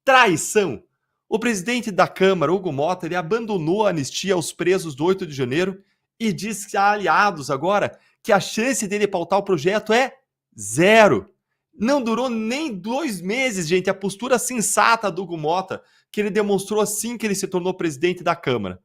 traição. O presidente da Câmara, Hugo Motta, ele abandonou a anistia aos presos do 8 de janeiro e diz a aliados agora que a chance dele pautar o projeto é zero. Não durou nem 2 meses, gente, a postura sensata do Hugo Motta, que ele demonstrou assim que ele se tornou presidente da Câmara.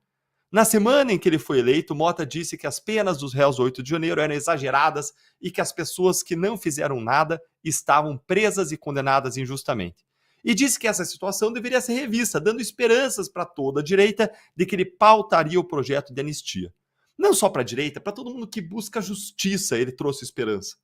Na semana em que ele foi eleito, Motta disse que as penas dos réus do 8 de janeiro eram exageradas e que as pessoas que não fizeram nada estavam presas e condenadas injustamente. E disse que essa situação deveria ser revista, dando esperanças para toda a direita de que ele pautaria o projeto de anistia. Não só para a direita, para todo mundo que busca justiça, ele trouxe esperança.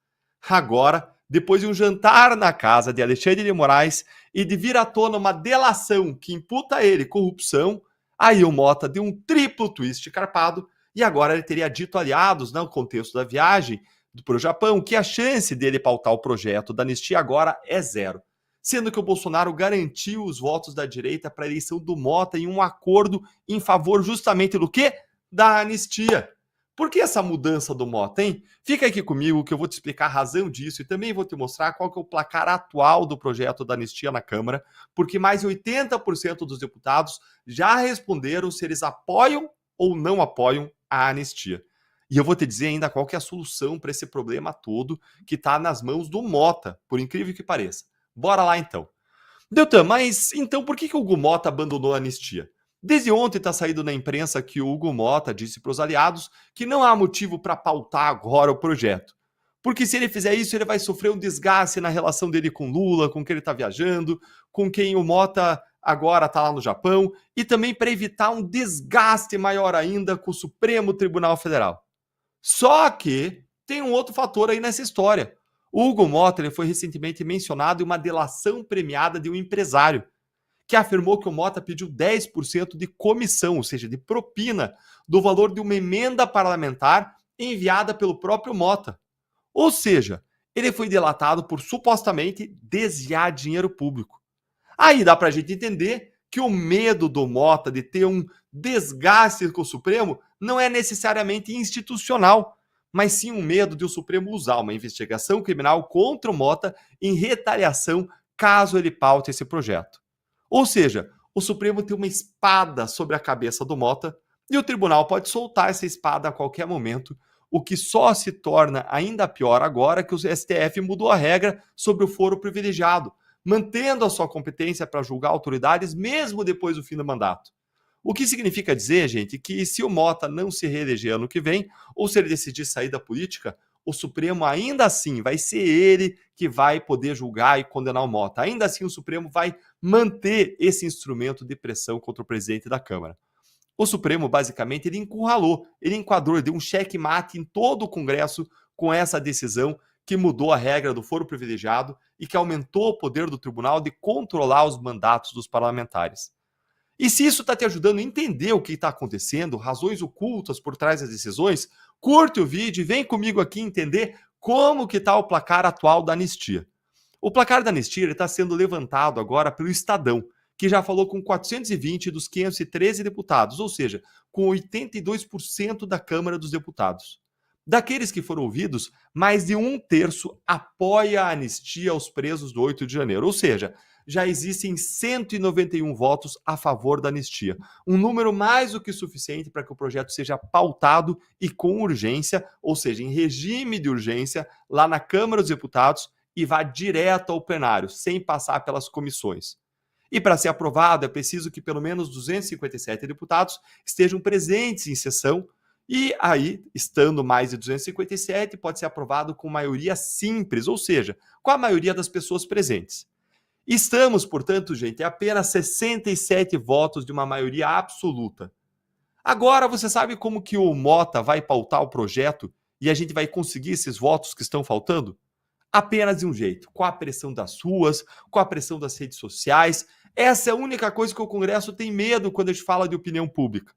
Agora, depois de um jantar na casa de Alexandre de Moraes e de vir à tona uma delação que imputa a ele corrupção, aí o Motta deu um triplo twist carpado e agora ele teria dito aliados, no contexto da viagem para o Japão, que a chance dele pautar o projeto da anistia agora é zero. Sendo que o Bolsonaro garantiu os votos da direita para a eleição do Motta em um acordo em favor justamente do quê? Da anistia. Por que essa mudança do Motta, hein? Fica aqui comigo que eu vou te explicar a razão disso e também vou te mostrar qual que é o placar atual do projeto da anistia na Câmara, porque mais de 80% dos deputados já responderam se eles apoiam ou não apoiam a anistia. E eu vou te dizer ainda qual que é a solução para esse problema todo que está nas mãos do Motta, por incrível que pareça. Bora lá então. Deltan, mas então por que o Hugo Motta abandonou a anistia? Desde ontem está saindo na imprensa que o Hugo Motta disse para os aliados que não há motivo para pautar agora o projeto. Porque se ele fizer isso, ele vai sofrer um desgaste na relação dele com Lula, com quem ele está viajando, com quem o Motta agora está lá no Japão, e também para evitar um desgaste maior ainda com o Supremo Tribunal Federal. Só que tem um outro fator aí nessa história. O Hugo Motta ele foi recentemente mencionado em uma delação premiada de um empresário, que afirmou que o Motta pediu 10% de comissão, ou seja, de propina, do valor de uma emenda parlamentar enviada pelo próprio Motta. Ou seja, ele foi delatado por supostamente desviar dinheiro público. Aí dá pra gente entender que o medo do Motta de ter um desgaste com o Supremo não é necessariamente institucional, mas sim um medo de o Supremo usar uma investigação criminal contra o Motta em retaliação caso ele paute esse projeto. Ou seja, o Supremo tem uma espada sobre a cabeça do Motta e o tribunal pode soltar essa espada a qualquer momento, o que só se torna ainda pior agora que o STF mudou a regra sobre o foro privilegiado, mantendo a sua competência para julgar autoridades mesmo depois do fim do mandato. O que significa dizer, gente, que se o Motta não se reeleger ano que vem, ou se ele decidir sair da política, o Supremo ainda assim vai ser ele que vai poder julgar e condenar o Motta. Ainda assim o Supremo vai manter esse instrumento de pressão contra o presidente da Câmara. O Supremo, basicamente, ele encurralou, ele enquadrou, ele deu um checkmate em todo o Congresso com essa decisão que mudou a regra do foro privilegiado e que aumentou o poder do tribunal de controlar os mandatos dos parlamentares. E se isso está te ajudando a entender o que está acontecendo, razões ocultas por trás das decisões, curte o vídeo e vem comigo aqui entender como que está o placar atual da anistia. O placar da anistia está sendo levantado agora pelo Estadão, que já falou com 420 dos 513 deputados, ou seja, com 82% da Câmara dos Deputados. Daqueles que foram ouvidos, mais de 1/3 apoia a anistia aos presos do 8 de janeiro, ou seja, já existem 191 votos a favor da anistia. Um número mais do que suficiente para que o projeto seja pautado e com urgência, ou seja, em regime de urgência, lá na Câmara dos Deputados e vá direto ao plenário, sem passar pelas comissões. E para ser aprovado, é preciso que pelo menos 257 deputados estejam presentes em sessão, e aí, estando mais de 257, pode ser aprovado com maioria simples, ou seja, com a maioria das pessoas presentes. Estamos, portanto, gente, a apenas 67 votos de uma maioria absoluta. Agora você sabe como que o Motta vai pautar o projeto e a gente vai conseguir esses votos que estão faltando? Apenas de um jeito, com a pressão das ruas, com a pressão das redes sociais. Essa é a única coisa que o Congresso tem medo quando a gente fala de opinião pública.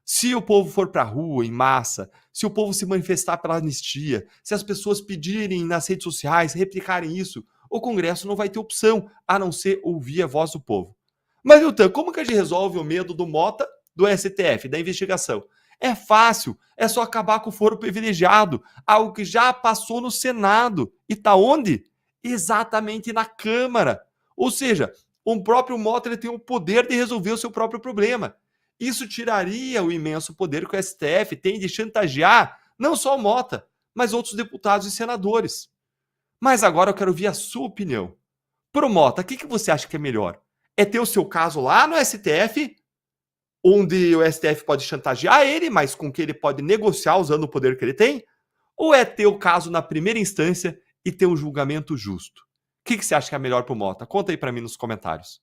Se o povo for para a rua em massa, se o povo se manifestar pela anistia, se as pessoas pedirem nas redes sociais, replicarem isso, o Congresso não vai ter opção a não ser ouvir a voz do povo. Mas, Nilton, como que a gente resolve o medo do Motta, do STF, da investigação? É fácil, é só acabar com o foro privilegiado, algo que já passou no Senado. E tá onde? Exatamente na Câmara. Ou seja, O próprio Mota ele tem o poder de resolver o seu próprio problema. Isso tiraria o imenso poder que o STF tem de chantagear não só o Mota, mas outros deputados e senadores. Mas agora eu quero ouvir a sua opinião. Pro Mota, o que você acha que é melhor? É ter o seu caso lá no STF, onde o STF pode chantagear ele, mas com que ele pode negociar usando o poder que ele tem? Ou é ter o caso na primeira instância e ter um julgamento justo? O que você acha que é melhor pro Mota? Conta aí para mim nos comentários.